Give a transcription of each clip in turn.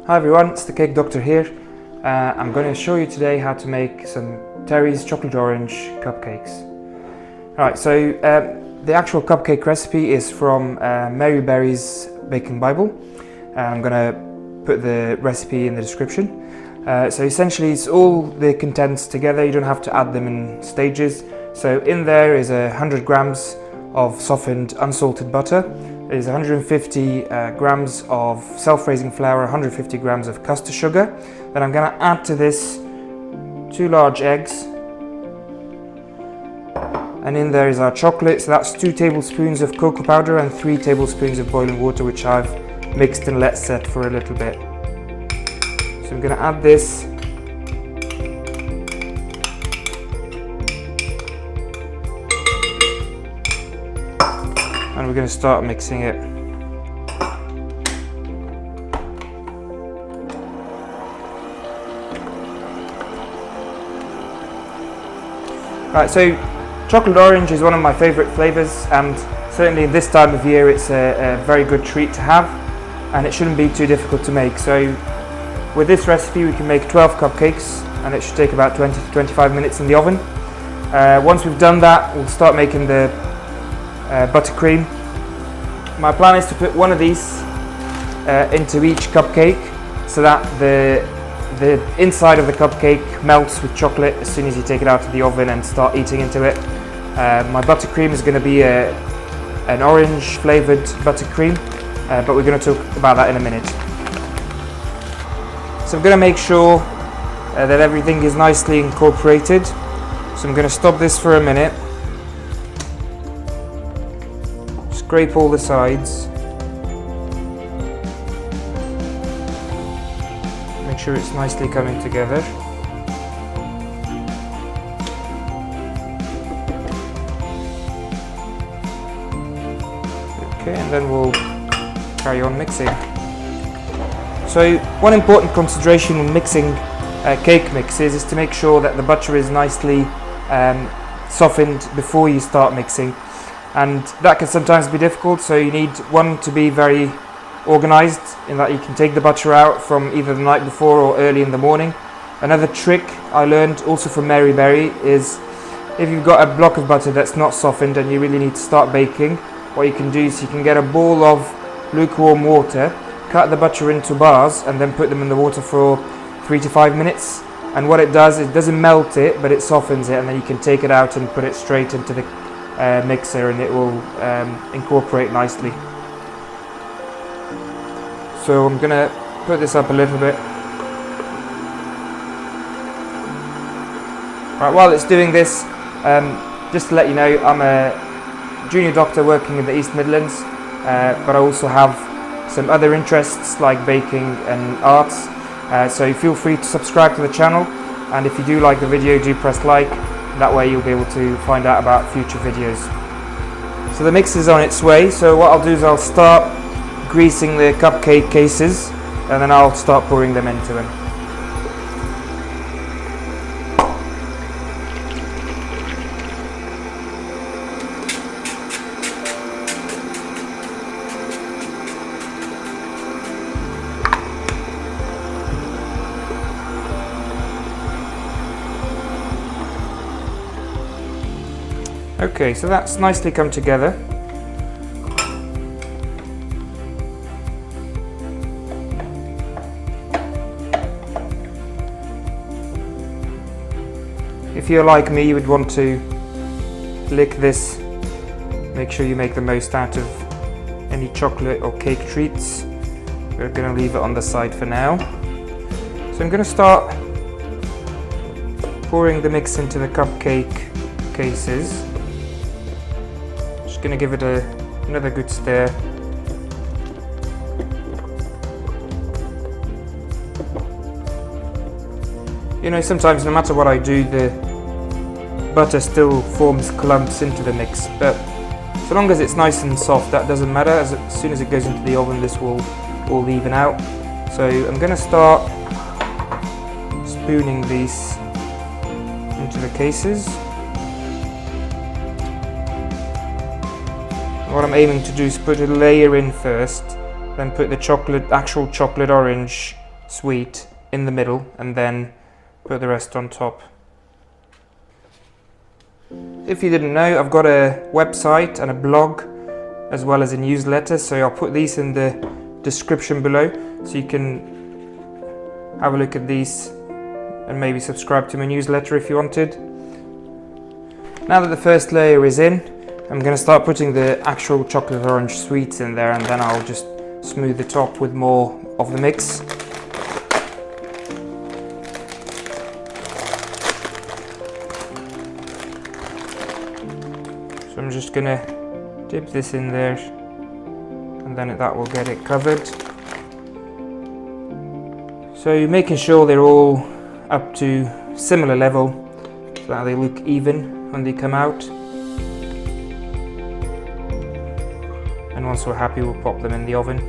Hi everyone, it's the Cake Doctor here. I'm going to show you today how to make some Terry's chocolate orange cupcakes. Alright, so the actual cupcake recipe is from Mary Berry's Baking Bible. I'm going to put the recipe in the description. So essentially it's all the contents together, you don't have to add them in stages. So in there is 100 grams of softened unsalted butter. There's 150 grams of self-raising flour, 150 grams of custard sugar. Then I'm going to add to this 2 large eggs. And in there is our chocolate, so that's 2 tablespoons of cocoa powder and 3 tablespoons of boiling water, which I've mixed and let set for a little bit. So I'm going to add this. And we're going to start mixing it. Right, so chocolate orange is one of my favourite flavours, and certainly this time of year it's a very good treat to have, and it shouldn't be too difficult to make. So with this recipe we can make 12 cupcakes, and it should take about 20 to 25 minutes in the oven. Once we've done that, we'll start making the buttercream. My plan is to put one of these into each cupcake so that the inside of the cupcake melts with chocolate as soon as you take it out of the oven and start eating into it. My buttercream is going to be an orange flavoured buttercream, but we're going to talk about that in a minute. So I'm going to make sure that everything is nicely incorporated. So I'm going to stop this for a minute. Scrape all the sides. Make sure it's nicely coming together. Okay, and then we'll carry on mixing. So one important consideration when mixing cake mixes is to make sure that the butter is nicely softened before you start mixing. And that can sometimes be difficult, so you need one to be very organized in that you can take the butter out from either the night before or early in the morning. Another trick I learned also from Mary Berry is if you've got a block of butter that's not softened and you really need to start baking, what you can do is you can get a bowl of lukewarm water, cut the butter into bars and then put them in the water for 3 to 5 minutes. And what it doesn't melt it, but it softens it, and then you can take it out and put it straight into the mixer and it will incorporate nicely. So I'm gonna put this up a little bit. Right, while it's doing this, just to let you know, I'm a junior doctor working in the East Midlands, but I also have some other interests like baking and arts, so feel free to subscribe to the channel, and if you do like the video, do press like. That way you'll be able to find out about future videos. So the mix is on its way, so what I'll do is I'll start greasing the cupcake cases and then I'll start pouring them into them. Okay, so that's nicely come together. If you're like me, you would want to lick this. Make sure you make the most out of any chocolate or cake treats. We're going to leave it on the side for now. So I'm going to start pouring the mix into the cupcake cases. Going to give it another good stir. You know, sometimes no matter what I do, the butter still forms clumps into the mix, but so long as it's nice and soft, that doesn't matter. As soon as it goes into the oven, this will all even out. So I'm going to start spooning these into the cases. What I'm aiming to do is put a layer in first, then put the actual chocolate orange sweet in the middle and then put the rest on top. If you didn't know, I've got a website and a blog as well as a newsletter, so I'll put these in the description below so you can have a look at these and maybe subscribe to my newsletter if you wanted. Now that the first layer is in, I'm going to start putting the actual chocolate orange sweets in there, and then I'll just smooth the top with more of the mix. So I'm just going to dip this in there, and then that will get it covered. So you're making sure they're all up to similar level so that they look even when they come out. And once we're happy, we'll pop them in the oven.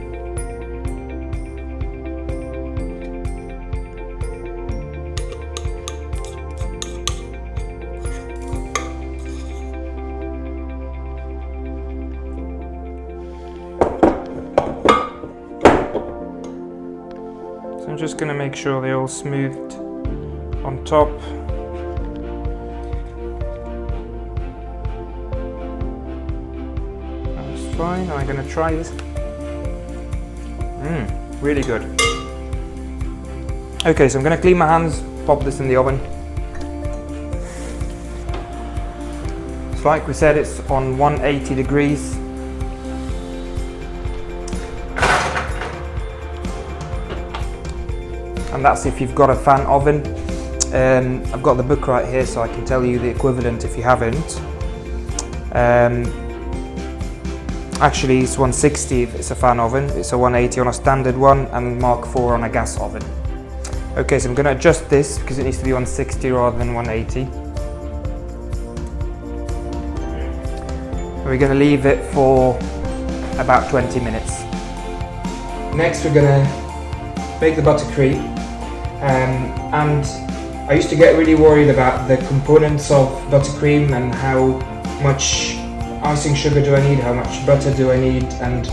So I'm just going to make sure they're all smoothed on top. That's fine. I'm going to try this. Really good. Okay, so I'm going to clean my hands, pop this in the oven. So like we said, it's on 180 degrees. And that's if you've got a fan oven. I've got the book right here, so I can tell you the equivalent if you haven't. Actually, it's 160 if it's a fan oven. It's a 180 on a standard one, and Mark IV on a gas oven. Okay, so I'm going to adjust this because it needs to be 160 rather than 180. And we're going to leave it for about 20 minutes. Next, we're going to make the buttercream. And I used to get really worried about the components of buttercream and how much icing sugar do I need, how much butter do I need, and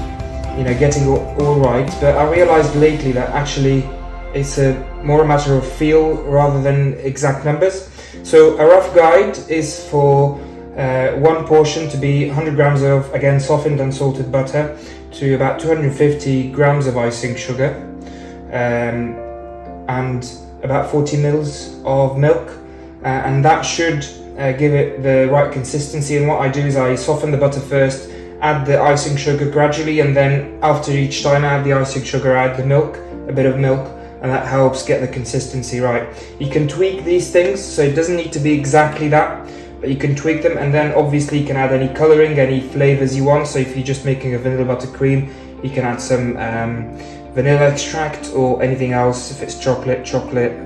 getting all right. But I realized lately that actually it's more a matter of feel rather than exact numbers. So a rough guide is for one portion to be 100 grams of, again, softened unsalted butter to about 250 grams of icing sugar, and about 40 mils of milk, and that should give it the right consistency. And what I do is I soften the butter first, add the icing sugar gradually, and then after each time I add the icing sugar, I add the milk, a bit of milk, and that helps get the consistency right. You can tweak these things, so it doesn't need to be exactly that, but you can tweak them, and then obviously you can add any colouring, any flavours you want. So if you're just making a vanilla buttercream, you can add some vanilla extract or anything else. If it's chocolate,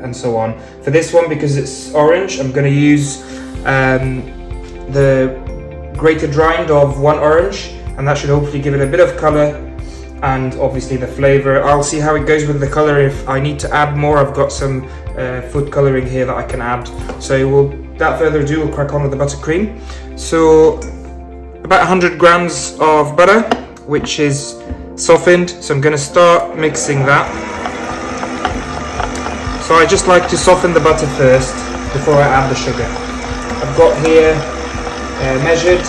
and so on. For this one, because it's orange, I'm going to use the grated rind of one orange, and that should hopefully give it a bit of colour and obviously the flavour. I'll see how it goes with the colour. If I need to add more, I've got some food colouring here that I can add. So without further ado, we'll crack on with the buttercream. So about 100 grams of butter, which is softened. So I'm going to start mixing that. So I just like to soften the butter first before I add the sugar. I've got here measured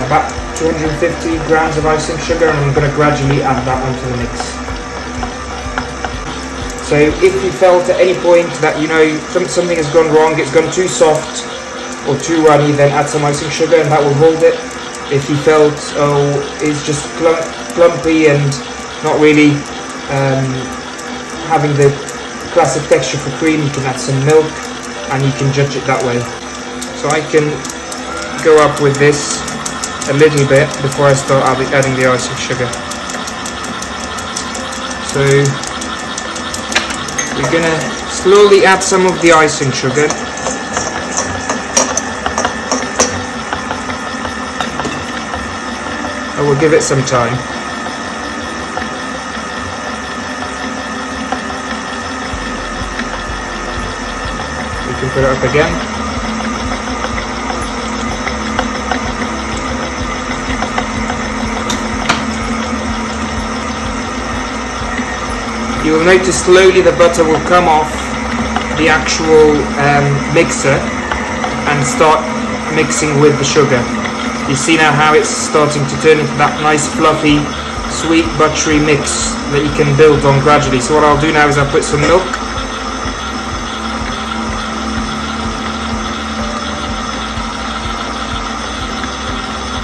about 250 grams of icing sugar, and I'm going to gradually add that onto the mix. So if you felt at any point that something has gone wrong, it's gone too soft or too runny, then add some icing sugar and that will hold it. If you felt it's just clumpy and not really having the classic texture for cream, you can add some milk and you can judge it that way. So I can go up with this a little bit before I start adding the icing sugar. So we're gonna slowly add some of the icing sugar. I will give it some time. We can put it up again. you will notice slowly the butter will come off the actual mixer and start mixing with the sugar. You see now how it's starting to turn into that nice fluffy, sweet, buttery mix that you can build on gradually. So what I'll do now is I'll put some milk.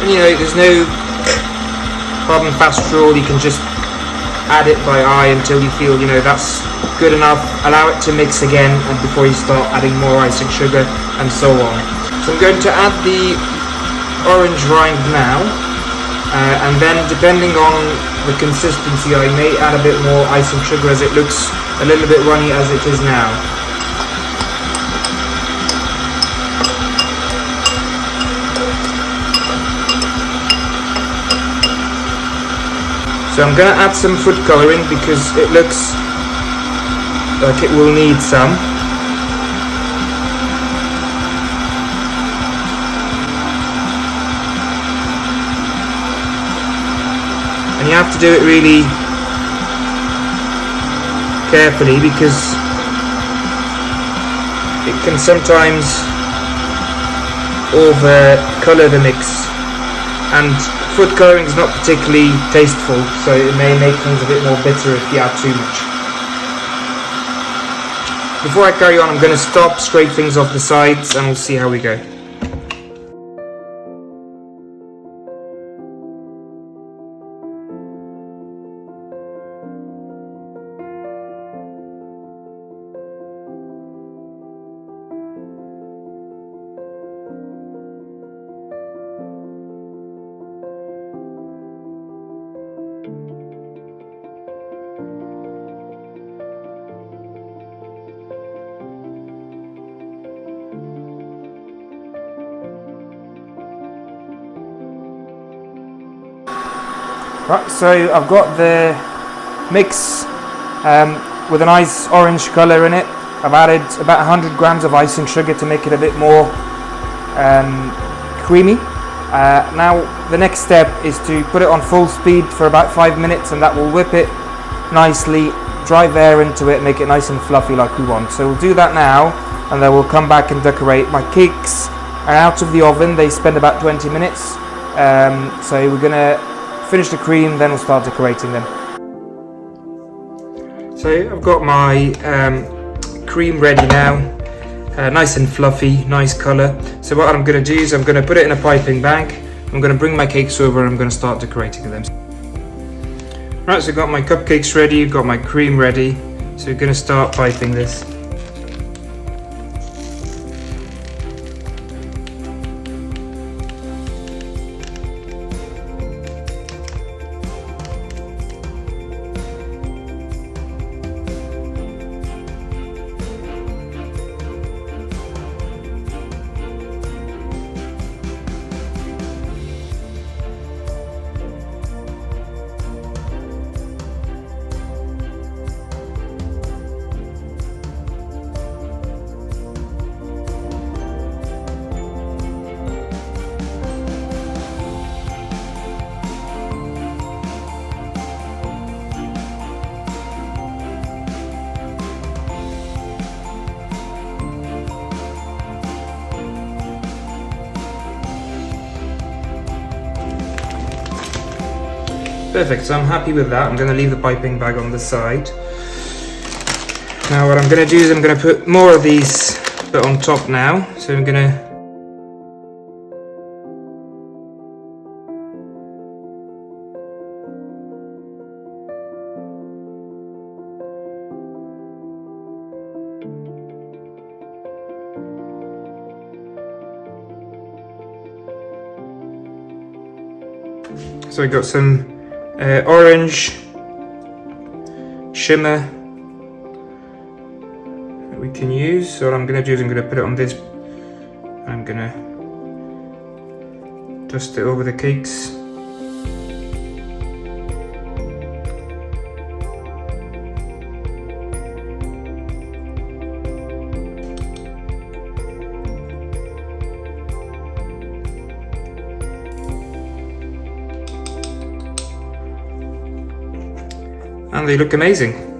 And you know, there's no hard and fast rule, you can just add it by eye until you feel, you know, that's good enough. Allow it to mix again and before you start adding more icing sugar and so on. So I'm going to add the orange rind now, and then depending on the consistency I may add a bit more icing sugar as it looks a little bit runny as it is now. So I'm going to add some food colouring because it looks like it will need some. And you have to do it really carefully because it can sometimes over colour the mix, and food colouring is not particularly tasteful, so it may make things a bit more bitter if you add too much. Before I carry on, I'm going to stop, scrape things off the sides, and we'll see how we go. Right, so I've got the mix with a nice orange colour in it. I've added about 100 grams of icing sugar to make it a bit more creamy. Now the next step is to put it on full speed for about 5 minutes, and that will whip it nicely, drive air into it, make it nice and fluffy like we want. So we'll do that now, and then we'll come back and decorate. My cakes are out of the oven, they spend about 20 minutes. So we're gonna finish the cream, then we'll start decorating them. So I've got my cream ready now, nice and fluffy, nice colour. So what I'm going to do is I'm going to put it in a piping bag. I'm going to bring my cakes over and I'm going to start decorating them. Right, so I've got my cupcakes ready, I've got my cream ready, so we're going to start piping this. Perfect, so I'm happy with that. I'm going to leave the piping bag on the side. Now what I'm going to do is I'm going to put more of these bit on top now. So I'm going to so I got some orange shimmer that we can use. So what I'm going to do is I'm going to put it on this. I'm going to dust it over the cakes. And they look amazing.